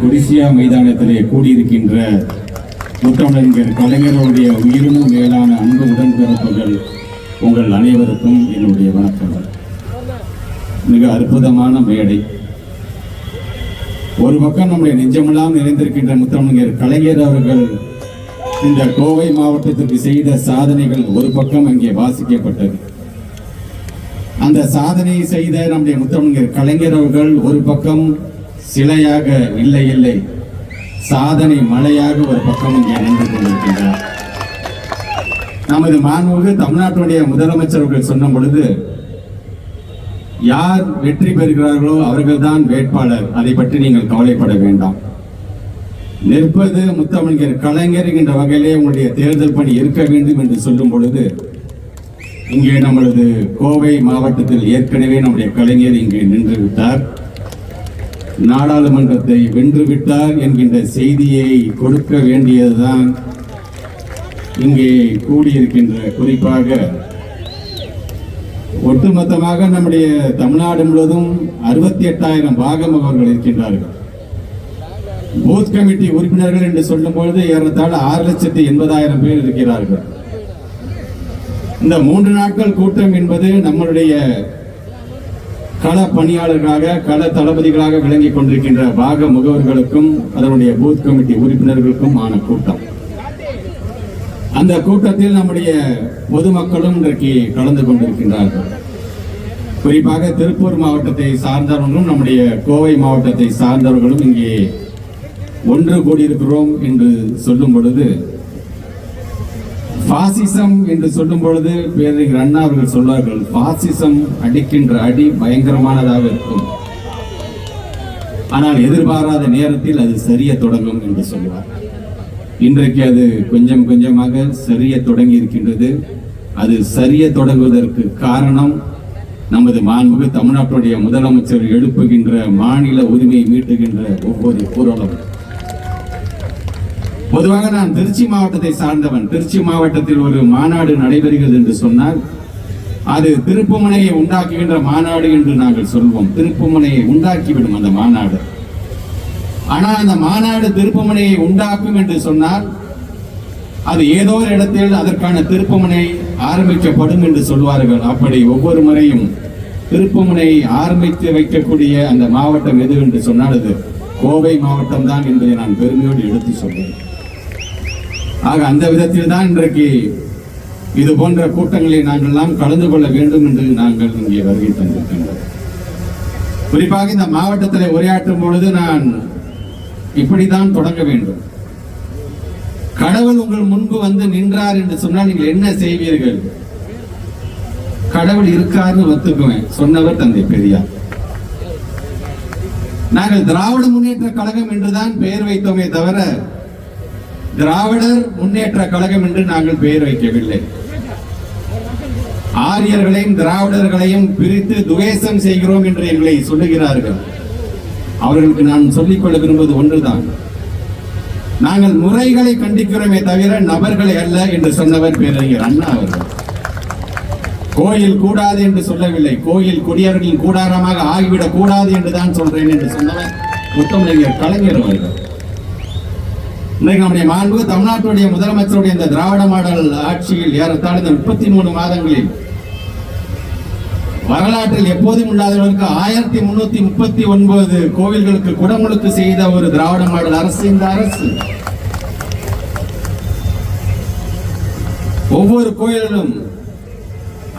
கொடிசியா மைதானத்திலே கூடியிருக்கின்ற முத்தமிழறிஞர் கலைஞர்களுடைய உயிரினும் மேலான அன்பு உடன்பிறப்புகள் உங்கள் அனைவருக்கும் என்னுடைய வணக்கங்கள். மிக அற்புதமான மேடை. ஒரு பக்கம் நம்முடைய நெஞ்சமெல்லாம் நிறைந்திருக்கின்ற முத்தமிழறிஞர் கலைஞர் அவர்கள் இந்த கோவை மாவட்டத்திற்கு செய்த சாதனைகள் ஒரு பக்கம் அங்கே வாசிக்கப்பட்டது. அந்த சாதனை செய்த நம்முடைய முத்தமிழறிஞர் கலைஞர் அவர்கள் ஒரு பக்கம் சிலையாக இல்லை சாதனை மலையாக ஒரு பக்கம் இங்கே நின்று கொண்டிருக்கின்றார். நமது மாண்புமிகு தமிழ்நாட்டுடைய முதலமைச்சர்கள் சொன்ன பொழுது, யார் வெற்றி பெறுகிறார்களோ அவர்கள்தான் வேட்பாளர், அதை பற்றி நீங்கள் கவலைப்பட வேண்டாம், நிற்பது முத்தமிழர் கலைஞர் என்ற வகையிலே உங்களுடைய தேர்தல் பணி இருக்க வேண்டும் என்று சொல்லும் பொழுது, இங்கே நமது கோவை மாவட்டத்தில் ஏற்கனவே நம்முடைய கலைஞர் இங்கே நின்று விட்டார், நாடாளுமன்றத்தை வென்றுவிட்டார் என்கின்ற செய்தியை கொடுக்க வேண்டியதுதான் இங்கே கூடியிருக்கின்ற. குறிப்பாக ஒட்டுமொத்தமாக நம்முடைய தமிழ்நாடு முழுவதும் 68,000 பாகமுகவர்கள் இருக்கின்றார்கள். பூத் கமிட்டி உறுப்பினர்கள் என்று சொல்லும் பொழுது ஏறத்தாழ 6,80,000 பேர் இருக்கிறார்கள். இந்த 3 நாட்கள் கூட்டம் என்பது நம்மளுடைய கள பணியாளர்களாக கள தளபதிகளாக விளங்கிக் கொண்டிருக்கின்ற பாக முகவர்களுக்கும் அதனுடைய பூத் கமிட்டி உறுப்பினர்களுக்கும் ஆன கூட்டம். அந்த கூட்டத்தில் நம்முடைய பொதுமக்களும் இன்றைக்கு கலந்து கொண்டிருக்கின்றார்கள். குறிப்பாக திருப்பூர் மாவட்டத்தை சார்ந்தவர்களும் நம்முடைய கோவை மாவட்டத்தை சார்ந்தவர்களும் இங்கே ஒன்று கூடியிருக்கிறோம் என்று சொல்லும் பொழுது, பாசிசம் என்று சொல்லும் பொழுது பேரறிஞர் அண்ணா அவர்கள் சொல்வார்கள், பாசிசம் அடிக்கின்ற அடி பயங்கரமானதாக இருக்கும், ஆனால் எதிர்பாராத நேரத்தில் அது சரிய தொடங்கும் என்று சொல்வார். இன்றைக்கு அது கொஞ்சம் கொஞ்சமாக சரிய தொடங்கி இருக்கின்றது. அது சரிய தொடங்குவதற்கு காரணம் நமது மாண்புமிகு தமிழ்நாட்டுடைய முதலமைச்சர் எழுப்புகின்ற மாநில உரிமையை மீட்டுகின்ற ஒவ்வொரு குரலும். பொதுவாக நான் திருச்சி மாவட்டத்தை சார்ந்தவன். திருச்சி மாவட்டத்தில் ஒரு மாநாடு நடைபெறுகிறது என்று சொன்னால் அது திருப்புமுனையை உண்டாக்குகின்ற மாநாடு என்று நாங்கள் சொல்வோம். திருப்புமுனையை உண்டாக்கிவிடும் அந்த மாநாடு. ஆனால் அந்த மாநாடு திருப்புமுனையை உண்டாக்கும் என்று சொன்னால் அது ஏதோ ஒரு இடத்தில் அதற்கான திருப்புமுனை ஆரம்பிக்கப்படும் என்று சொல்வார்கள். அப்படி ஒவ்வொரு முறையும் திருப்புமுனை ஆரம்பித்து வைக்கக்கூடிய அந்த மாவட்டம் எது என்று சொன்னால் அது கோவை மாவட்டம் தான் என்பதை நான் பெருமையோடு எடுத்து சொல்வேன். ஆக அந்த விதத்தில் தான் இன்றைக்கு இது போன்ற கூட்டங்களை நாங்கள் எல்லாம் கலந்து கொள்ள வேண்டும் என்று நாங்கள் இங்கே வருகை தந்திருக்கின்றோம். குறிப்பாக இந்த மாவட்டத்தில் உரையாற்றும் பொழுது நான் இப்படித்தான் தொடங்க வேண்டும். கடவுள் உங்கள் முன்பு வந்து நின்றார் என்று சொன்னால் நீங்கள் என்ன செய்வீர்கள்? கடவுள் இருக்காருன்னு ஒத்துக்குவேன், சொன்னவர் தந்தை பெரியார். நாங்கள் திராவிட முன்னேற்ற கழகம் என்றுதான் பெயர் வைத்தோமே தவிர திராவிடர் முன்னேற்ற கழகம் என்று நாங்கள் பெயர் வைக்கவில்லை. ஆரியர்களையும் திராவிடர்களையும் பிரித்து துவேஷம் செய்கிறோம் என்று எங்களை சொல்லுகிறார்கள். அவர்களுக்கு நான் சொல்லிக்கொள்ள விரும்புவது ஒன்றுதான், நாங்கள் முறைகளை கண்டிக்கிறோமே தவிர நபர்களை அல்ல என்று சொன்னவர் பேரறிஞர் அண்ணா அவர்கள். கோயில் கூடாது என்று சொல்லவில்லை, கோயில் குடியவர்களின் கூடாரமாக ஆகிவிடக் கூடாது என்றுதான் சொல்றேன் என்று சொன்னவர் முத்தமிழறிஞர் கலைஞர் அவர்கள். இன்றைக்கு நம்முடைய மாண்பு தமிழ்நாட்டுடைய முதலமைச்சருடைய இந்த திராவிட மாடல் ஆட்சியில் ஏறத்தாழ இந்த 33 மாதங்களில் வரலாற்றில் எப்போதும் இல்லாதவர்களுக்கு 1339 கோவில்களுக்கு குடமுழுக்கு செய்த ஒரு திராவிட மாடல் அரசு இந்த அரசு. ஒவ்வொரு கோயிலிலும்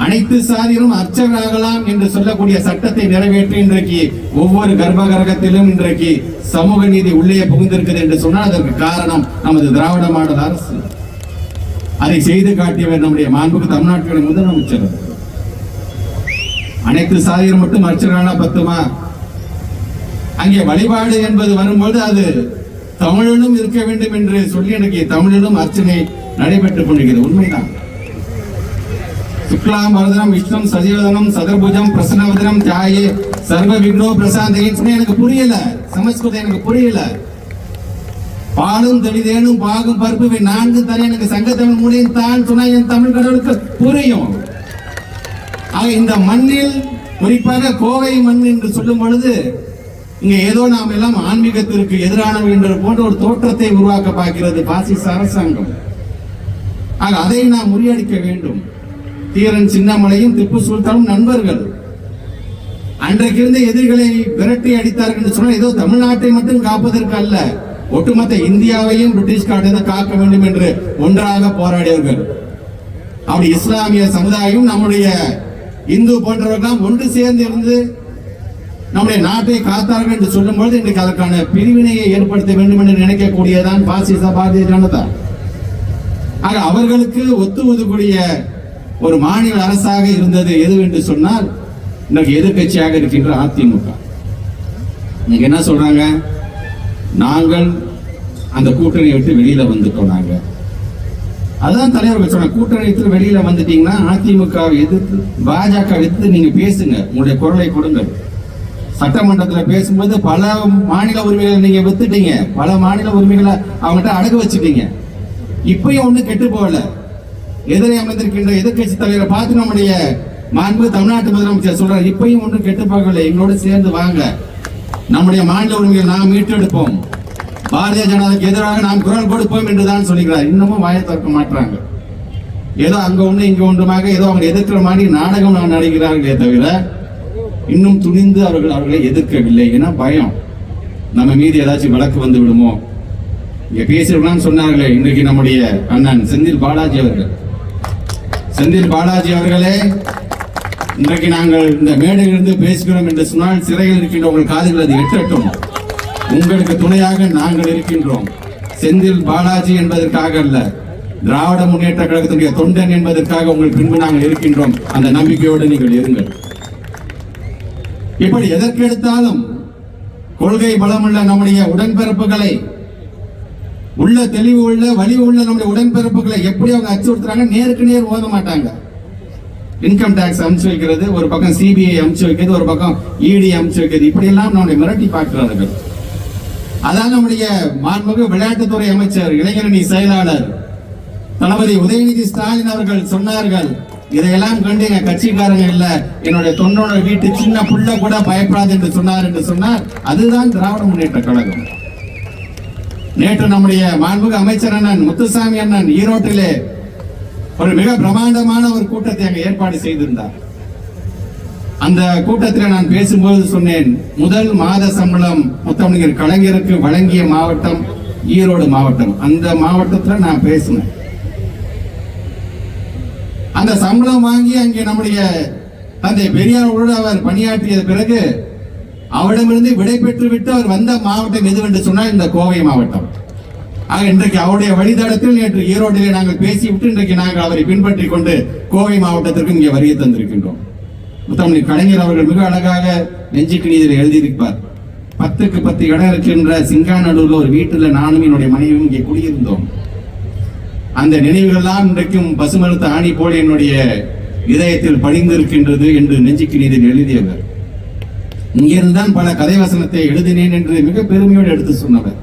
அனைத்து சாதியிலும் அர்ச்சகராகலாம் என்று சொல்லக்கூடிய சட்டத்தை நிறைவேற்றி இன்றைக்கு ஒவ்வொரு கர்ப்பகிரகத்திலும் இன்றைக்கு சமூக நீதி உள்ளே புகுந்திருக்கிறது என்று சொன்னால் அதற்கு காரணம் நமது திராவிட மாடல் அரசு. அதை செய்து காட்டியவர் நம்முடைய மாண்புக்கு தமிழ்நாட்டுடைய முதலமைச்சர். அனைத்து சாதியிலும் மட்டும் அர்ச்சகரானா பத்துமா? அங்கே வழிபாடு என்பது வரும்போது அது தமிழிலும் இருக்க வேண்டும் என்று சொல்லி எனக்கு தமிழிலும் அர்ச்சனை நடைபெற்றுக் கொண்டிருக்கிறது. உண்மைதான். சுக்லாம் வரதனம் விஷ்ணம் சஜீவதனம் சதர்புஜம் பிரசன்னவதனம் தியாயே சர்வ விக்னோ பிரசாந்த் எனக்கு புரியல, சமஸ்கிருதம் எனக்கு புரியல. பாலும் தெளிதேனும் பாகும் பருப்பு 4 தானே எனக்கு சங்கத்தமிழ் மொழியும் தான் சொன்னா என் தமிழ் கடவுளுக்கு புரியும். ஆக இந்த மண்ணில் குறிப்பாக கோவை மண் என்று சொல்லும் பொழுது இங்க ஏதோ நாம் எல்லாம் ஆன்மீகத்திற்கு எதிரானவை என்ற போன்ற ஒரு தோற்றத்தை உருவாக்க பார்க்கிறது பாசிச அரசாங்கம். ஆக அதை நாம் முறியடிக்க வேண்டும். தீரன் சின்னமலையும் திப்பு சுல்தானும் நண்பர்கள். அன்றைக்கு இருந்த எதிரிகளை விரட்டி அடித்தார்கள் என்று சொன்னால் ஏதோ தமிழ்நாட்டை மட்டும் காப்பதற்கு அல்ல, ஒட்டுமொத்த இந்தியாவையும் பிரிட்டிஷ்காரத்தை காக்க வேண்டும் என்று ஒன்றாக போராடியவர்கள். அப்படி இஸ்லாமிய சமுதாயம் நம்முடைய இந்து போன்றவர்கள் ஒன்று சேர்ந்து இருந்து நம்முடைய நாட்டை காத்தார்கள் என்று சொல்லும் பொழுது இன்றைக்கு அதற்கான பிரிவினையை ஏற்படுத்த வேண்டும் என்று நினைக்கக்கூடியதான் பாசிச பாரதிய ஜனதா. ஆக அவர்களுக்கு ஒத்துவதற்குரிய ஒரு மாநில அரசாக இருந்தது எது என்று சொன்னால் இன்னைக்கு எதிர்கட்சியாக இருக்கின்ற அதிமுக. இன்னைக்கு என்ன சொல்றாங்க, நாங்கள் அந்த கூட்டணியை விட்டு வெளியில வந்துட்டோம். நாங்க அதான் தலைவர்கள் சொன்ன, கூட்டணி வெளியில வந்துட்டீங்கன்னா அதிமுகவை எதிர்த்து பாஜக எதிர்த்து நீங்க பேசுங்க, உங்களுடைய குரலை கொடுங்கள். சட்டமன்றத்தில் பேசும்போது பல மாநில உரிமைகளை நீங்க வித்துட்டீங்க, பல மாநில உரிமைகளை அவங்ககிட்ட அடகு வச்சுட்டீங்க. இப்பயும் ஒண்ணு கெட்டு போகல. எதிரே அமர்ந்திருக்கின்ற எதிர்கட்சி தலைவரை பார்த்து நம்முடைய மாண்பு தமிழ்நாட்டு முதலமைச்சர் சொல்றாரு, இப்பயும் ஒன்றும் கெட்டு போகவில்லை, எங்களோட சேர்ந்து வாங்க, நம்முடைய மாநில உரிமைகளை நாம் மீட்டெடுப்போம், பாரதிய ஜனதாவுக்கு எதிராக நாம் குரல் கொடுப்போம் என்றுதான் சொல்லுகிறார். இன்னமும் வாயை திறக்க மாட்டாங்க. ஏதோ அங்க ஒண்ணு இங்க ஒன்றுமாக ஏதோ அவங்க எதிர்க்கிற மாதிரி நாடகம் நடிக்கிறார்களே தவிர இன்னும் துணிந்து அவர்களை எதிர்க்கவில்லை. ஏன்னா பயம், நம்ம மீது ஏதாச்சும் வழக்கு வந்து விடுமோ. இங்க பேசிருக்கலாம்னு சொன்னார்களே இன்றைக்கு நம்முடைய அண்ணன் செந்தில் பாலாஜி அவர்கள். செந்தில் பாலாஜி அவர்களே, இன்றைக்கு நாங்கள் இந்த மேடையிலிருந்து பேசுகிறோம் என்று சொன்னால் சிறையில் இருக்கின்ற உங்கள் காதுகள் அது எட்டட்டும். உங்களுக்கு துணையாக நாங்கள் இருக்கின்றோம். செந்தில் பாலாஜி என்பதற்காக அல்ல, திராவிட முன்னேற்ற கழகத்தினுடைய தொண்டன் என்பதற்காக உங்கள் பின்பு நாங்கள் இருக்கின்றோம். அந்த நம்பிக்கையோடு நீங்கள் இருங்கள். இப்படி எதற்கெடுத்தாலும் கொள்கை பலமுள்ள நம்முடைய உடன்பிறப்புகளை, உள்ள தெளிவு உள்ள வலிவு உள்ள நம்முடைய உடன்பிறப்புகளை எப்படி அவங்க அச்சுறுத்துறாங்க, நேருக்கு நேர் ஓத மாட்டாங்க. இன்கம் டாக்ஸ் அமுச்சு வைக்கிறது ஒரு பக்கம், சிபிஐ அமுச்சு வைக்கிறது ஒரு பக்கம், இடி அமுச்சு வைக்கிறது, இப்படி எல்லாம் நம்முடைய மிரட்டி பார்க்கிறார்கள். அதான் நம்முடைய மாண்புமிகு விளையாட்டுத்துறை அமைச்சர், இளைஞரணி செயலாளர் தளபதி உதயநிதி ஸ்டாலின் அவர்கள் சொன்னார்கள், இதையெல்லாம் கண்டு எங்க கட்சிக்காரங்க இல்ல, என்னுடைய தொண்டோட வீட்டு சின்ன புள்ள கூட பயப்படாது என்று சொன்னார் என்று சொன்னார். அதுதான் திராவிட முன்னேற்ற கழகம். நேற்று நம்முடைய மாண்புமிகு அமைச்சர் அண்ணன் முத்துசாமி அண்ணன் ஈரோட்டிலே ஒரு மிக பிரமாண்டமான ஒரு கூட்டத்தை அங்கு ஏற்பாடு செய்திருந்தார். அந்த கூட்டத்தில் நான் பேசும்போது சொன்னேன், முதல் மாத சம்பளம் முத்தமிழர் கலைஞருக்கு வழங்கிய மாவட்டம் ஈரோடு மாவட்டம். அந்த மாவட்டத்தில் நான் பேசினேன். அந்த சம்பளம் வாங்கி அங்கே நம்முடைய தந்தை பெரியாரோடு அவர் பணியாற்றிய பிறகு அவரிடமிருந்து விடை பெற்று விட்டு அவர் வந்த மாவட்டம் எதுவென்று சொன்னால் இந்த கோவை மாவட்டம். ஆக இன்றைக்கு அவருடைய வழித்தடத்தில் நேற்று ஈரோட்டிலே நாங்கள் பேசிவிட்டு இன்றைக்கு நாங்கள் அவரை பின்பற்றி கொண்டு கோவை மாவட்டத்திற்கு இங்கே வருகை தந்திருக்கின்றோம். முத்தமிழ் கலைஞர் அவர்கள் மிக அழகாக நெஞ்சுக்கு நீதியில் எழுதியிருப்பார். 10க்கு 10 இடம் இருக்கின்ற சிங்காநல்லூர்ல ஒரு வீட்டுல நானும் என்னுடைய மனைவியும் இங்கே குடியிருந்தோம். அந்த நினைவுகள்லாம் இன்றைக்கும் பசுமறுத்த ஆணி போல என்னுடைய இதயத்தில் படிந்திருக்கின்றது என்று நெஞ்சுக்கு நீதியில் எழுதியவர். இங்கிருந்தான் பல கதை வசனத்தை எழுதினேன் என்று மிக பெருமையோடு எடுத்து சொன்னவர்.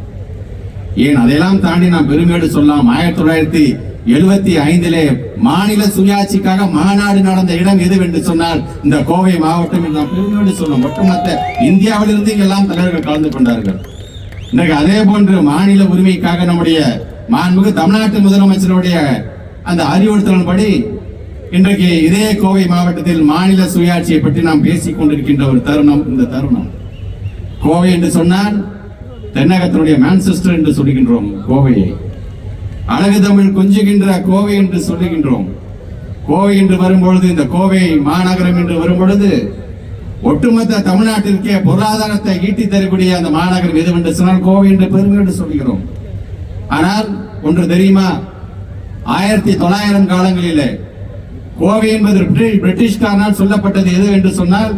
ஏன் அதையெல்லாம் தாண்டி நான் பெருமையோடு சொல்லலாம், 1975 மாநில சுயாட்சிக்காக மாநாடு நடந்த இடம் எது என்று சொன்னால் இந்த கோவை மாவட்டம் என்று நான் பெருமையோடு சொன்னோம். ஒட்டுமொத்த இந்தியாவிலிருந்து இங்கெல்லாம் தலைவர்கள் கலந்து கொண்டார்கள். இன்றைக்கு அதே போன்று மாநில உரிமைக்காக நம்முடைய மாண்புமிகு தமிழ்நாட்டு முதலமைச்சருடைய அந்த அறிவுறுத்தலின்படி இன்றைக்கு இதே கோவை மாவட்டத்தில் மாநில சுயாட்சியை பற்றி நாம் பேசிக் கொண்டிருக்கின்ற ஒரு தருணம் இந்த தருணம். கோவை என்று சொன்னால் தென்னகத்தினுடைய மான்செஸ்டர் என்று சொல்லுகின்றோம். கோவையை அழகு தமிழ் கொஞ்சுகின்ற கோவை என்று சொல்லுகின்றோம். கோவை என்று வரும்பொழுது, இந்த கோவை மாநகரம் என்று வரும்பொழுது ஒட்டுமொத்த தமிழ்நாட்டிற்கே பொருளாதாரத்தை ஈட்டி தரக்கூடிய அந்த மாநகரம் எது என்று சொன்னால் கோவை என்று பெருமையோடு சொல்கிறோம். ஆனால் ஒன்று தெரியுமா, 1900 காலங்களிலே கோவை என்பது பிரிட்டிஷ்காரனால் சொல்லப்பட்டது எது என்று சொன்னால்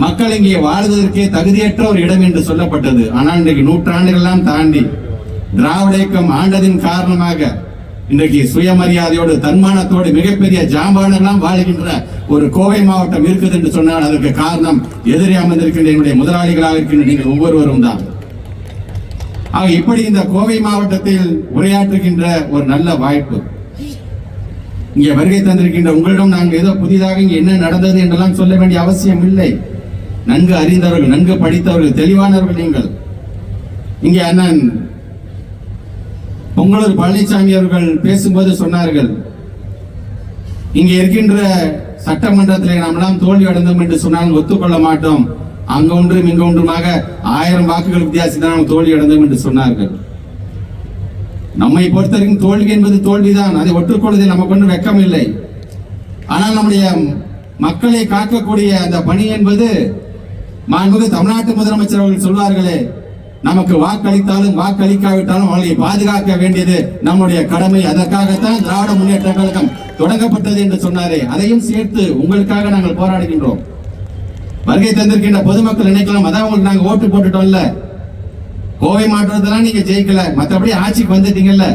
மக்கள் இங்கே வாழ்வதற்கே தகுதியற்ற ஒரு இடம் என்று சொல்லப்பட்டது. ஆனால் இன்றைக்கு நூற்றாண்டுகளெல்லாம் தாண்டி திராவிட இயக்கம் ஆண்டதின் காரணமாக இன்றைக்கு சுயமரியாதையோடு தன்மானத்தோடு மிகப்பெரிய ஜாம்பானெல்லாம் வாழ்கின்ற ஒரு கோவை மாவட்டம் இருக்குது என்று சொன்னால் அதற்கு காரணம் எதிரே அமர்ந்திருக்கின்ற என்னுடைய முதலாளிகளாக இருக்கின்ற நீங்கள் ஒவ்வொருவரும் தான். ஆக இப்படி இந்த கோவை மாவட்டத்தில் உரையாற்றுகின்ற ஒரு நல்ல வாய்ப்பு. இங்கே வருகை தந்திருக்கின்ற உங்களிடம் நாங்கள் ஏதோ புதிதாக இங்கே என்ன நடந்தது என்றெல்லாம் சொல்ல வேண்டிய அவசியம் இல்லை. நன்கு அறிந்தவர்கள், நன்கு படித்தவர்கள், தெளிவானவர்கள் நீங்கள். இங்கே அண்ணன் பொங்கலூர் பழனிசாமி அவர்கள் பேசும்போது சொன்னார்கள், இங்கே இருக்கின்ற சட்டமன்றத்தில் நாமெல்லாம் தோல்வி அடைந்தோம் என்று சொன்னால் ஒத்துக்கொள்ள மாட்டோம். அங்க ஒன்றும் இங்க ஒன்றுமாக 1000 வாக்குகள் வித்தியாசத்தில் நாம் தோல்வி அடைந்தோம் என்று சொன்னார்கள். நம்மை பொறுத்தவரைக்கும் தோல்வி என்பது தோல்விதான், அதை ஒற்றுக்கொள்வதில் நமக்கு ஒன்றும் வெக்கம் இல்லை. ஆனால் நம்முடைய மக்களை காக்கக்கூடிய அந்த பணி என்பது மாண்புமிகு தமிழ்நாட்டு முதலமைச்சர் அவர்கள் சொல்வார்களே, நமக்கு வாக்களித்தாலும் வாக்களிக்காவிட்டாலும் அவர்களை பாதுகாக்க வேண்டியது நம்முடைய கடமை. அதற்காகத்தான் திராவிட முன்னேற்ற கழகம் தொடங்கப்பட்டது என்று சொன்னாரே, அதையும் சேர்த்து உங்களுக்காக நாங்கள் போராடுகின்றோம். வருகை தந்திருக்கின்ற பொதுமக்கள் நினைக்கலாம், அதான் உங்களுக்கு நாங்க ஓட்டு போட்டுட்டோம்ல, கோவை மாவட்டத்தெல்லாம் நீங்க ஜெயிக்கல, மற்றபடி ஆட்சிக்கு வந்துட்டீங்கல்ல,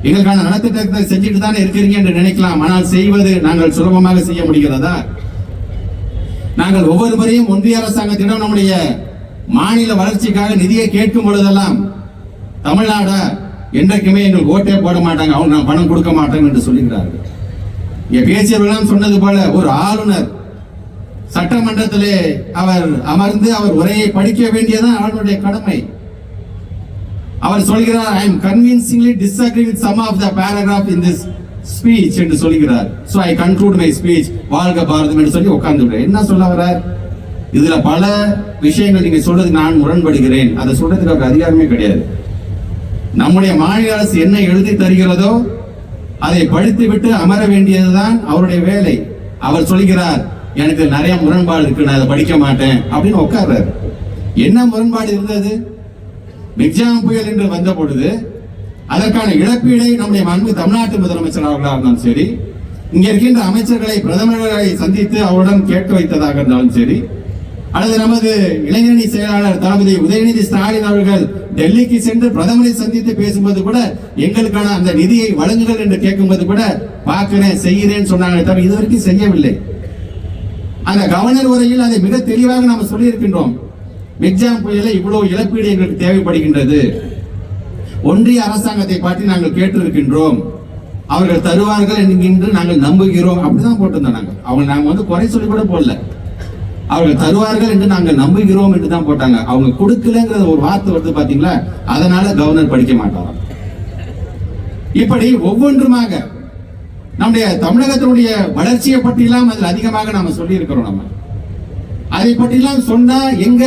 எங்களுக்கான நலத்திட்டத்தை செஞ்சுட்டு தானே இருக்கிறீங்க என்று நினைக்கலாம். ஆனால் செய்வது நாங்கள் சுலபமாக செய்ய முடிகிறதா? நாங்கள் ஒவ்வொரு முறையும் ஒன்றிய அரசாங்கத்திடம் நம்முடைய மாநில வளர்ச்சிக்காக நிதியை கேட்கும் பொழுதெல்லாம் தமிழ்நாடா என்றைக்குமே எங்களுக்கு ஓட்டே போட மாட்டாங்க, அவங்க நான் பணம் கொடுக்க மாட்டோம் என்று சொல்லுகிறார்கள். இங்க பேசியவர்களாம் சொன்னது போல ஒரு ஆளுநர் சட்டமன்றத்திலே அவர் அமர்ந்து அவர் உரையை படிக்க வேண்டியதான் அவருடைய கடமை. அவர் சொல்கிறார், I am convincingly disagree with some of the paragraph in this speech என்று சொல்கிறார். So I conclude my speech. வாழ்க பாரதம் என்று சொல்லி உட்கார்ந்து என்ன சொல்ல வர்றார்? இதுல பல விஷயங்கள் நீங்க சொல்றது நான் முரண்படுகிறேன், அதை சொல்றதுக்கு அவருக்கு அதிகாரமே கிடையாது. நம்முடைய மாநில அரசு என்ன எழுதி தருகிறதோ அதை படித்து விட்டு அமர வேண்டியதுதான் அவருடைய வேலை. அவர் சொல்கிறார், எனக்கு நிறைய முரண்பாடு இருக்கு, நான் அதை படிக்க மாட்டேன் அப்படின்னு உட்கார்றாரு. என்ன முரண்பாடு இருந்தது? மிக்ஜாம் புயல் என்று வந்த பொழுது அதற்கான இழப்பீடை நம்முடைய மாண்பு தமிழ்நாட்டு முதலமைச்சர் அவர்களாக இருந்தாலும் சரி, இங்க இருக்கின்ற அமைச்சர்களை பிரதமர்களை சந்தித்து அவருடன் கேட்க வைத்ததாக இருந்தாலும் சரி, அல்லது நமது இளைஞரணி செயலாளர் தளபதி உதயநிதி ஸ்டாலின் அவர்கள் டெல்லிக்கு சென்று பிரதமரை சந்தித்து பேசும்போது கூட எங்களுக்கான அந்த நிதியை வழங்குங்கள் என்று கேட்கும்போது கூட பார்க்கிறேன் செய்கிறேன் சொன்னாங்க, தவிர இதுவரைக்கும் செய்யவில்லை. அந்த கவர்னர் உரையில் அதை மிக தெளிவாக நாம் சொல்லி இருக்கின்றோம். மிக்ஜாம் புயலை இவ்வளவு இழப்பீடு எங்களுக்கு தேவைப்படுகின்றது, ஒன்றிய அரசாங்கத்தை பற்றி நாங்கள் கேட்டிருக்கின்றோம், அவர்கள் தருவார்கள் என்கின்ற நாங்கள் நம்புகிறோம், அப்படிதான் போட்டிருந்தாங்க. அவங்க நாங்க குறை சொல்லி கூட போடல, அவர்கள் தருவார்கள் என்று நாங்கள் நம்புகிறோம் என்று தான் போட்டாங்க. அவங்க கொடுக்கலங்கிற ஒரு வார்த்தை வருது பாத்தீங்களா, அதனால கவர்னர் படிக்க மாட்டாங்க. இப்படி ஒவ்வொன்றுமாக நம்முடைய தமிழகத்தினுடைய வளர்ச்சியை பற்றியெல்லாம் அதில் அதிகமாக நாம சொல்லி இருக்கிறோம். நம்ம அதை பற்றியெல்லாம் சொன்னா எங்க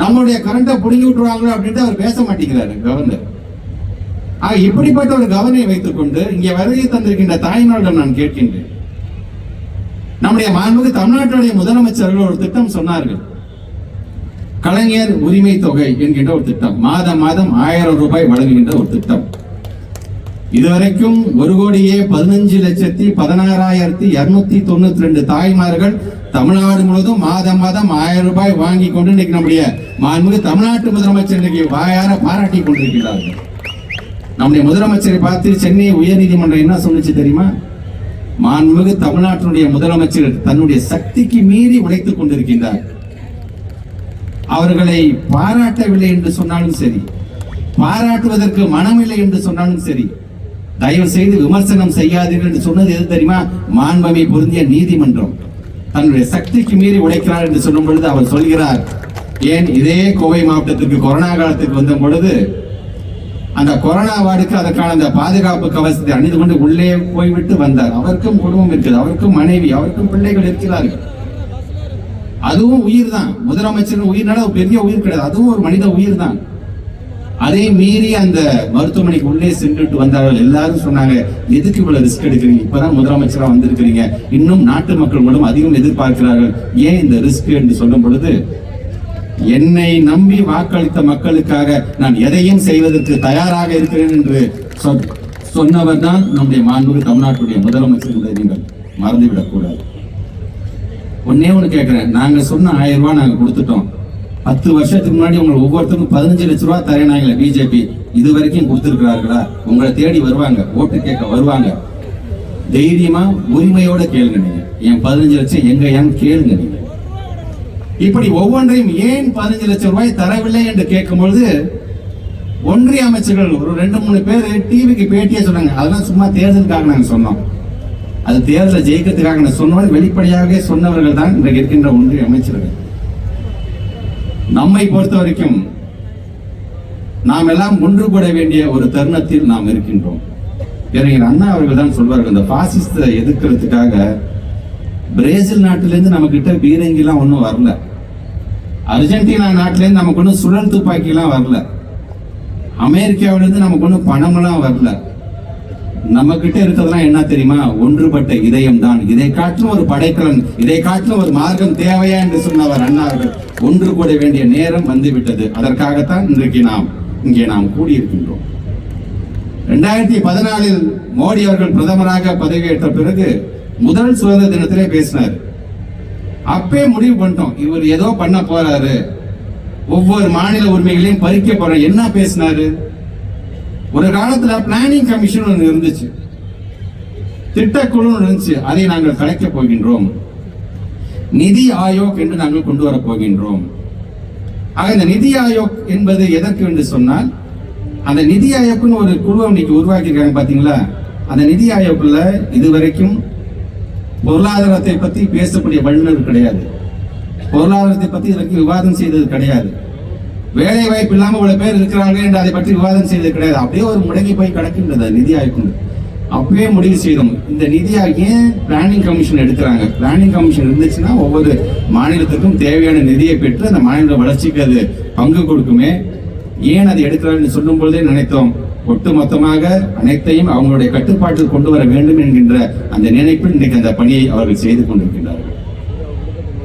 நம்முடைய கரண்டை புடுங்கி விட்டுருவாங்களோ அப்படின்ட்டு அவர் பேச மாட்டேங்கிறாரு கவர்னர். இப்படிப்பட்ட ஒரு கவர்னரை வைத்துக் கொண்டு இங்கே வருகை தந்திருக்கின்ற தாய்மாரிடம் நான் கேட்கின்றேன், நம்முடைய மாண்புமிகு தமிழ்நாட்டுடைய முதலமைச்சர்கள் ஒரு திட்டம் சொன்னார்கள், கலைஞர் உரிமை தொகை என்கின்ற ஒரு திட்டம், மாதம் மாதம் 1000 ரூபாய் வழங்குகின்ற ஒரு திட்டம். இதுவரைக்கும் 1,15,16,292 தாய்மார்கள் தமிழ்நாடு முழுவதும் மாதம் மாதம் 1000 ரூபாய் வாங்கி கொண்டு இன்னைக்கு நம்முடைய மாண்புமிகு தமிழ்நாட்டு முதலமைச்சர் இன்னைக்கு வாயார பாராட்டி கொண்டிருக்கிறார்கள். நம்முடைய முதலமைச்சரை பார்த்து சென்னை உயர்நீதிமன்றம் என்ன சொல்லுச்சு தெரியுமா? மாண்புமிகு தமிழ்நாட்டினுடைய முதலமைச்சர் தன்னுடைய சக்திக்கு மீறி உழைத்துக் கொண்டிருக்கின்றார். அவர்களை பாராட்டவில்லை என்று சொன்னாலும் சரி, பாராட்டுவதற்கு மனமில்லை என்று சொன்னாலும் சரி, தயவு செய்து விமர்சனம் செய்யாதீர்கள் என்று சொன்னது எது தெரியுமா? மாண்புமை பொருந்திய நீதிமன்றம். தன்னுடைய சக்திக்கு மீறி உழைக்கிறார் என்று சொல்லும் பொழுது அவர் சொல்கிறார், ஏன் இதே கோவை மாவட்டத்திற்கு கொரோனா காலத்துக்கு வந்த பொழுது அந்த கொரோனா வார்டுக்கு அதற்கான அந்த பாதுகாப்பு கவசத்தை அணிந்து கொண்டு உள்ளே போய்விட்டு வந்தார். அவருக்கும் குடும்பம் இருக்குது, அவருக்கும் மனைவி, அவருக்கும் பிள்ளைகள் இருக்கிறார்கள். அதுவும் உயிர் தான். முதலமைச்சர் உயிர்னால பெரிய உயிர் கிடையாது, அதுவும் ஒரு மனித உயிர் தான். அதை மீறி அந்த மருத்துவமனைக்கு உள்ளே சென்றுட்டு வந்தார்கள். எல்லாரும் சொன்னாங்க, எதுக்கு இவ்வளவு ரிஸ்க் எடுக்கிறீங்க, இப்பதான் முதலமைச்சரா வந்திருக்கிறீங்க, இன்னும் நாட்டு மக்கள் மூலம் அதிகம் எதிர்பார்க்கிறார்கள், ஏன் இந்த ரிஸ்க் என்று சொல்லும் பொழுது, என்னை நம்பி வாக்களித்த மக்களுக்காக நான் எதையும் செய்வதற்கு தயாராக இருக்கிறேன் என்று சொன்னவர் தான் நம்முடைய மாண்புமிகு தமிழ்நாட்டுடைய முதலமைச்சர் என்பதை நீங்கள் மறந்துவிடக் கூடாது. ஒன்னே ஒண்ணு கேட்கிறேன், நாங்க சொன்ன 1000 ரூபாய் நாங்க கொடுத்துட்டோம். 10 வருஷத்துக்கு முன்னாடி உங்களுக்கு ஒவ்வொருத்தருக்கும் 15 லட்சம் ரூபாய் தரேனாங்களே பிஜேபி, இது வரைக்கும் கொடுத்திருக்கிறார்களா? உங்களை தேடி வருவாங்க, ஓட்டு கேட்க வருவாங்க. தைரியமா உரிமையோட கேளுங்க. நீங்க என் 15 லட்சம் எங்க ஏன்னு கேளுங்க. நீங்க இப்படி ஒவ்வொன்றையும் ஏன் 15 லட்சம் ரூபாய் தரவில்லை என்று கேட்கும் பொழுது ஒன்றிய அமைச்சர்கள் ஒரு 2-3 பேர் டிவிக்கு பேட்டியே சொன்னாங்க, அதெல்லாம் சும்மா தேர்தலுக்காக நாங்க சொன்னோம், அது தேர்தலை ஜெயிக்கிறதுக்காக நான் சொன்னவன் வெளிப்படையாக சொன்னவர்கள் தான் இன்றைக்கு இருக்கின்ற ஒன்றிய அமைச்சர்கள். நம்மை பொறுத்த வரைக்கும் நாம் எல்லாம் ஒன்று கூட வேண்டிய ஒரு தருணத்தில் நாம் இருக்கின்றோம். பேரறிஞர் அண்ணா அவர்கள் தான் சொல்வார்கள், இந்த பாசிஸ்ட எதிர்க்கிறதுக்காக பிரேசில் நாட்டிலிருந்து நம்ம கிட்ட பீரங்கி எல்லாம் ஒன்றும் வரல, அர்ஜென்டினா நாட்டிலேருந்து நமக்கு ஒன்றும் சுழல் துப்பாக்கி எல்லாம் வரல, அமெரிக்காவிலிருந்து நமக்கு ஒன்றும் பணமெல்லாம் வரல. நம்ம கிட்ட இருக்கிறதுலாம் என்ன தெரியுமா? ஒன்றுபட்ட இதயம் தான். இதை காட்டிலும் ஒரு படைக்கலன், இதை காட்டிலும் ஒரு மார்க்கம் தேவையா என்று சொன்னவர் அண்ணா அவர்கள். ஒன்று கூட வேண்டிய நேரம் வந்துவிட்டது. அதற்காகத்தான் இன்றைக்கு இங்கே நாம் கூடியிருக்கின்றோம். 2014 மோடி அவர்கள் பிரதமராக பதவியேற்ற பிறகு முதல் சுதந்திர தினத்திலே பேசினார். அப்பே முடிவு பண்ணிட்டோம், இவர் ஏதோ பண்ண போறாரு, ஒவ்வொரு மாநில உரிமைகளையும் பறிக்க போற. என்ன பேசினாரு? ஒரு காலத்துல பிளானிங் கமிஷன் ஒன்று இருந்துச்சு, திட்டக்குழு இருந்துச்சு, அதை நாங்கள் கலைக்க போகின்றோம், நிதி ஆயோக் என்று நாங்கள் கொண்டு வர போகின்றோம். ஆக இந்த நிதி ஆயோக் என்பது எதற்கு என்று சொன்னால், அந்த நிதி ஆயோக்னு ஒரு குழு இன்னைக்கு உருவாக்கி இருக்காங்க பாத்தீங்களா? அந்த நிதி ஆயோக்ல இதுவரைக்கும் பொருளாதாரத்தை பத்தி பேசக்கூடிய வல்லுநர் கிடையாது, பொருளாதாரத்தை பத்தி இதுவரைக்கும் விவாதம் செய்தது கிடையாது, வேலை வாய்ப்பு இல்லாம இவ்வளவு பேர் இருக்கிறாங்க என்று அதை பற்றி விவாதம் செய்தது கிடையாது. அப்படியே ஒரு முடங்கி போய் கிடக்கின்றது நிதி ஆயோக். அப்பவே முடிவு செய்தோம், இந்த நிதி ஆயோக் ஏன் பிளானிங் கமிஷன் எடுக்கிறாங்க? பிளானிங் கமிஷன் இருந்துச்சுன்னா ஒவ்வொரு மாநிலத்துக்கும் தேவையான நிதியை பெற்று அந்த மாநில வளர்ச்சிக்கு அது பங்கு கொடுக்குமே. ஏன் அதை எடுக்கிறாங்கன்னு சொல்லும் பொழுதே நினைத்தோம், ஒட்டுமொத்தமாக அனைத்தையும் அவங்களுடைய கட்டுப்பாட்டில் கொண்டு வர வேண்டும் என்கின்ற அந்த நினைப்பில் இன்றைக்கு அந்த பணியை அவர்கள் செய்து கொண்டிருக்கிறார்கள்.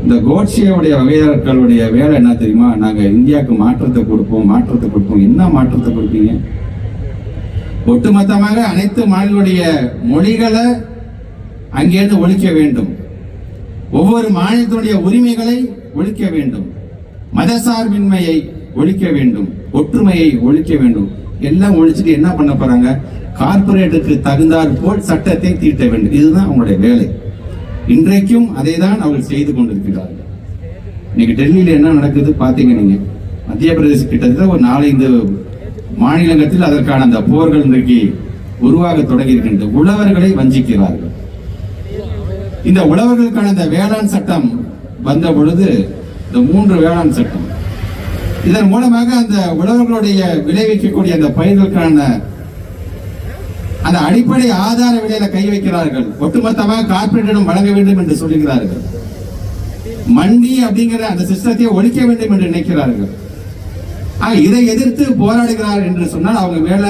இந்த கோட்சேவுடைய வகையாளர்களுடைய வேலை என்ன தெரியுமா? நாங்க இந்தியாவுக்கு மாற்றத்தை கொடுப்போம். என்ன மாற்றத்தை கொடுப்பீங்க? ஒட்டுமொத்தமாக அனைத்து மாநிலங்களுடைய மொழிகளை அங்கேருந்து ஒழிக்க வேண்டும், ஒவ்வொரு மாநிலத்தினுடைய உரிமைகளை ஒழிக்க வேண்டும், மதசார்பின்மையை ஒழிக்க வேண்டும், ஒற்றுமையை ஒழிக்க வேண்டும். எல்லாம் ஒழிச்சுட்டு என்ன பண்ண போறாங்க? கார்பரேட்டுக்கு தகுந்தாற் போல் சட்டத்தை தீட்ட வேண்டும். இதுதான் அவங்களுடைய வேலை. இன்றைக்கும் அதை தான் அவர்கள் செய்து கொண்டிருக்கிறார்கள். இன்னைக்கு டெல்லியில என்ன நடக்குது பாத்தீங்க நீங்க? மத்திய பிரதேச கிட்டத்தட்ட ஒரு 4-5 மாநிலங்களில் அதற்கான அந்த போர்கள் இன்றைக்கு உருவாக தொடங்கி இருக்கின்ற உழவர்களை வஞ்சிக்கிறார்கள். இந்த உழவர்களுக்கான அந்த வேளாண் சட்டம் வந்த பொழுது, இந்த 3 வேளாண் சட்டம், இதன் மூலமாக அந்த உழவர்களுடைய விளைவிக்கக்கூடிய அந்த பயிர்களுக்கான அந்த அடிப்படை ஆதார விலையில கை வைக்கிறார்கள். ஒட்டுமொத்தமாக கார்பரேட்டிடம் வழங்க வேண்டும் என்று சொல்லுகிறார்கள். மண்டி அப்படிங்கிற அந்த சிஸ்டத்தை ஒழிக்க வேண்டும் என்று நினைக்கிறார்கள். இதை எதிர்த்து போராடுகிறார் என்று சொன்னால் அவங்க மேல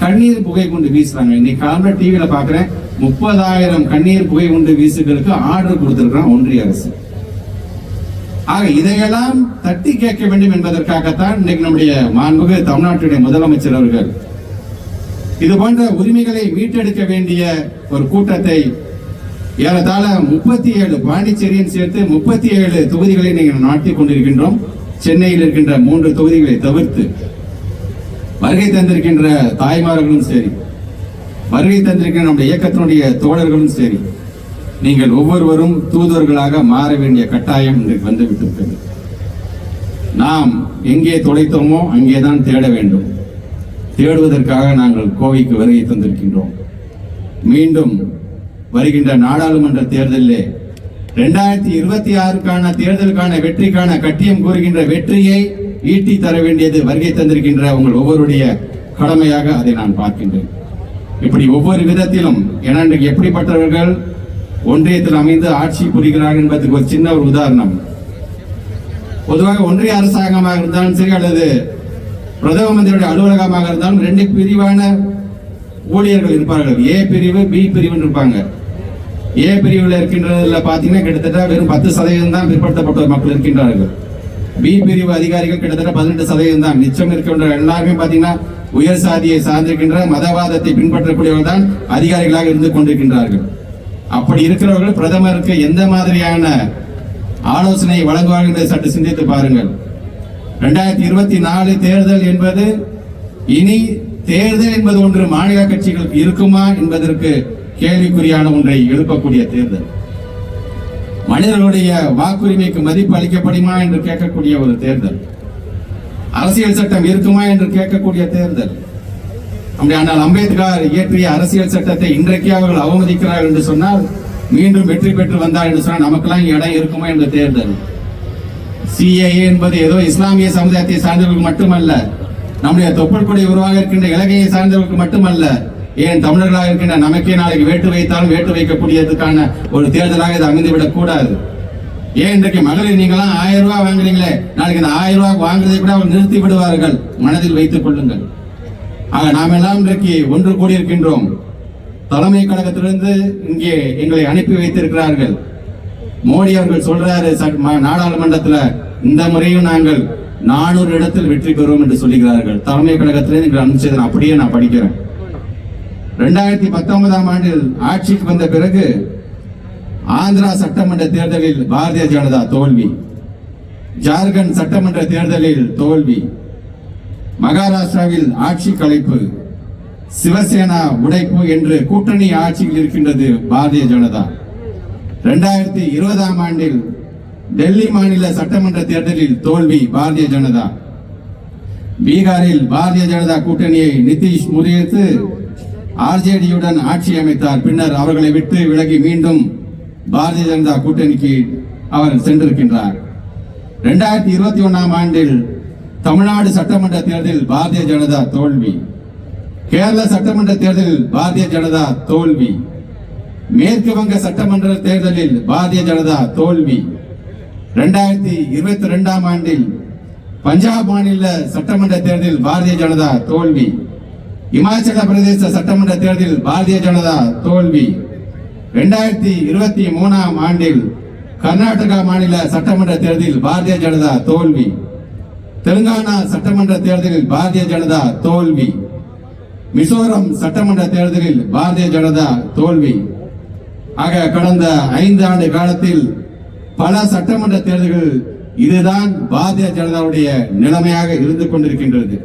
கண்ணீர் புகை கொண்டு வீசுறாங்க. இன்னைக்கு காலையில டிவியில பாக்குறேன், 30,000 கண்ணீர் புகை கொண்டு வீசுகளுக்கு ஆர்டர் கொடுத்திருக்கிறான் ஒன்றிய அரசு. ஆக இதையெல்லாம் தட்டி கேட்க வேண்டும் என்பதற்காகத்தான் இன்னைக்கு நம்முடைய மாண்புமிகு தமிழ்நாட்டுடைய முதலமைச்சர் அவர்கள் இது போன்ற உரிமைகளை மீட்டெடுக்க வேண்டிய ஒரு கூட்டத்தை ஏறத்தாழ 37 பாண்டிச்சேரியும் சேர்த்து 37 தொகுதிகளை நீங்கள் நடத்தி கொண்டிருக்கின்றோம். சென்னையில் இருக்கின்ற 3 தொகுதிகளை தவிர்த்து வருகை தந்திருக்கின்ற தாய்மார்களும் சரி, வருகை தந்திருக்கின்ற நம்முடைய இயக்கத்தினுடைய தோழர்களும் சரி, நீங்கள் ஒவ்வொருவரும் தூதுவர்களாக மாற வேண்டிய கட்டாயம் இன்றைக்கு வந்துவிட்டிருக்கிறது. நாம் எங்கே தொலைத்தோமோ அங்கேதான் தேட வேண்டும். தேடுவதற்காக நாங்கள் கோவைக்கு வருகை தந்திருக்கின்றோம். மீண்டும் வருகின்ற நாடாளுமன்ற தேர்தலிலே 2026க்கான தேர்தலுக்கான வெற்றிக்கான கட்டியம் கூறுகின்ற வெற்றியை ஈட்டி தர வேண்டியது வருகை தந்திருக்கின்ற உங்கள் ஒவ்வொருடைய கடமையாக அதை நான் பார்க்கின்றேன். இப்படி ஒவ்வொரு விதத்திலும் ஏன்னா இன்றைக்கு எப்படிப்பட்டவர்கள் ஒன்றியத்தில் அமைந்து ஆட்சி புரிகிறார்கள் என்பதற்கு ஒரு சின்ன ஒரு உதாரணம். பொதுவாக ஒன்றிய அரசாங்கமாக இருந்தாலும் சரி அல்லது பிரதம மந்திரியுடைய அலுவலகமாக இருந்தாலும் 2 பிரிவான ஊழியர்கள் இருப்பார்கள். ஏ பிரிவு, பி பிரிவு இருப்பாங்க. ஏ பிரிவில் இருக்கின்றதுல பாத்தீங்கன்னா கிட்டத்தட்ட வெறும் 10% தான் பிற்படுத்தப்பட்ட மக்கள் இருக்கின்றார்கள். பி பிரிவு அதிகாரிகள் கிட்டத்தட்ட 18% தான். மிச்சம் இருக்கின்ற எல்லாருமே பாத்தீங்கன்னா உயர் சாதியை சார்ந்திருக்கின்ற மதவாதத்தை பின்பற்றக்கூடியவர்கள் தான் அதிகாரிகளாக இருந்து கொண்டிருக்கின்றார்கள். அப்படி இருக்கிறவர்கள் பிரதமருக்கு எந்த மாதிரியான ஆலோசனை வழங்குவார்கள் என்று சற்று சிந்தித்து பாருங்கள். 2024 தேர்தல் என்பது இனி தேர்தல் என்பது ஒன்று மாநில கட்சிகளுக்கு இருக்குமா என்பதற்கு கேள்விக்குறியான ஒன்றை எழுப்பக்கூடிய தேர்தல். மனிதர்களுடைய வாக்குரிமைக்கு மதிப்பு அளிக்கப்படுமா என்று கேட்கக்கூடிய ஒரு தேர்தல். அரசியல் சட்டம் இருக்குமா என்று கேட்கக்கூடிய தேர்தல். ஆனால் அம்பேத்கர் இயற்றிய அரசியல் சட்டத்தை இன்றைக்கு அவர்கள் அவமதிக்கிறார்கள் என்று சொன்னால், மீண்டும் வெற்றி பெற்று வந்தார் என்று சொன்னால் நமக்கெல்லாம் இடம் இருக்குமா என்ற தேர்தல். சிஏஏ என்பது ஏதோ இஸ்லாமிய சமுதாயத்தை சார்ந்தவர்களுக்கு மட்டுமல்ல, நம்முடைய தொப்புள் கொடி உருவாக இருக்கின்ற இலங்கையை சார்ந்தவர்களுக்கு மட்டுமல்ல, ஏன் தமிழர்களாக இருக்கின்ற நமக்கே நாளைக்கு வேட்டு வைத்தாலும் வேட்டு வைக்கக்கூடியதுக்கான ஒரு தேர்தலாக இது அமைந்துவிடக் கூடாது. ஏன் இன்றைக்கு மகளிர் நீங்களாம் 1000 ரூபாய் வாங்குறீங்களே, நாளைக்கு இந்த 1000 ரூபாய் வாங்குறதை கூட அவர் நிறுத்தி விடுவார்கள், மனதில் வைத்துக் கொள்ளுங்கள். ஆக நாம் எல்லாம் இன்றைக்கு ஒன்று கூடியிருக்கின்றோம். தலைமை கழகத்திலிருந்து இங்கே எங்களை அனுப்பி வைத்திருக்கிறார்கள். மோடி அவர்கள் சொல்றாரு நாடாளுமன்றத்தில், இந்த முறையும் நாங்கள் 400 இடத்தில் வெற்றி பெறுவோம் என்று சொல்லுகிறார்கள். தலைமை கழகத்திலிருந்து எங்களை அனுப்பிச்சதை அப்படியே நான் படிக்கிறேன். 2019ஆம் ஆண்டில் ஆட்சிக்கு வந்த பிறகு ஆந்திரா சட்டமன்ற தேர்தலில் பாரதிய ஜனதா தோல்வி, ஜார்க்கண்ட் சட்டமன்ற தேர்தலில் தோல்வி, மகாராஷ்டிராவில் ஆட்சி கலைப்பு, சிவசேனா உடைப்பு என்று கூட்டணி ஆட்சியில் இருக்கின்றது பாரதிய ஜனதா. 2020ஆம் ஆண்டில் டெல்லி மாநில சட்டமன்ற தேர்தலில் தோல்வி பாரதிய ஜனதா. பீகாரில் பாரதிய ஜனதா கூட்டணியை நிதிஷ் முறியடித்து ஆர்ஜேடியுடன் ஆட்சி அமைத்தார். பின்னர் அவர்களை விட்டு விலகி மீண்டும் பாரதிய ஜனதா கூட்டணிக்கு அவர் சென்றிருக்கின்றார். 2021ஆம் ஆண்டில் தமிழ்நாடு சட்டமன்ற தேர்தலில் பாரதிய ஜனதா தோல்வி, கேரள சட்டமன்ற தேர்தலில் பாரதிய ஜனதா தோல்வி, மேற்கு வங்க சட்டமன்ற தேர்தலில் பாரதிய ஜனதா தோல்வி. 2022ஆம் ஆண்டில் பஞ்சாப் மாநில சட்டமன்ற தேர்தலில் பாரதிய ஜனதா தோல்வி, இமாச்சல பிரதேச சட்டமன்ற தேர்தலில் பாரதிய ஜனதா தோல்வி. 2023ஆம் ஆண்டில் கர்நாடகா மாநில சட்டமன்ற தேர்தலில் பாரதிய ஜனதா தோல்வி, தெலுங்கானா சட்டமன்ற தேர்தலில் பாரதிய ஜனதா தோல்வி, மிசோரம் சட்டமன்ற தேர்தலில் பாரதிய ஜனதா தோல்வி. ஆக கடந்த 5 ஆண்டு காலத்தில் பல சட்டமன்ற தேர்தல்கள் இதுதான் பாரதிய ஜனதாவுடைய நிலைமையாக இருந்து கொண்டிருக்கின்றது.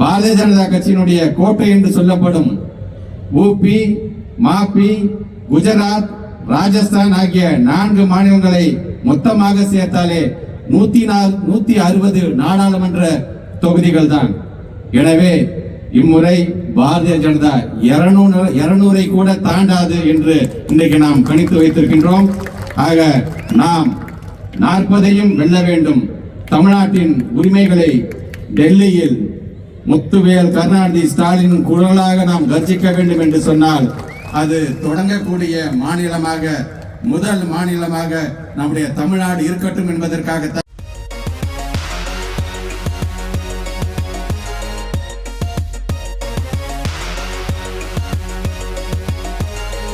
பாரதிய ஜனதா கட்சியினுடைய கோட்டை என்று சொல்லப்படும் ஊபி, மாப்பி, குஜராத், ராஜஸ்தான் ஆகிய 4 மாநிலங்களை மொத்தமாக சேர்த்தாலே 160 நாடாளுமன்ற தொகுதிகள் தான். எனவே இம்முறை பாரதிய ஜனதா 200 கூட தாண்டாது என்று இன்றைக்கு நாம் கணித்து வைத்திருக்கின்றோம். ஆக நாம் 40ஐயும் வெல்ல வேண்டும். தமிழ்நாட்டின் உரிமைகளை டெல்லியில் முத்துவேல் கருணாநிதி ஸ்டாலின் குரலாக நாம் கர்ஜிக்க வேண்டும் என்று சொன்னால், அது தொடங்கக்கூடிய மாநிலமாக, முதல் மாநிலமாக நம்முடைய தமிழ்நாடு இருக்கட்டும் என்பதற்காக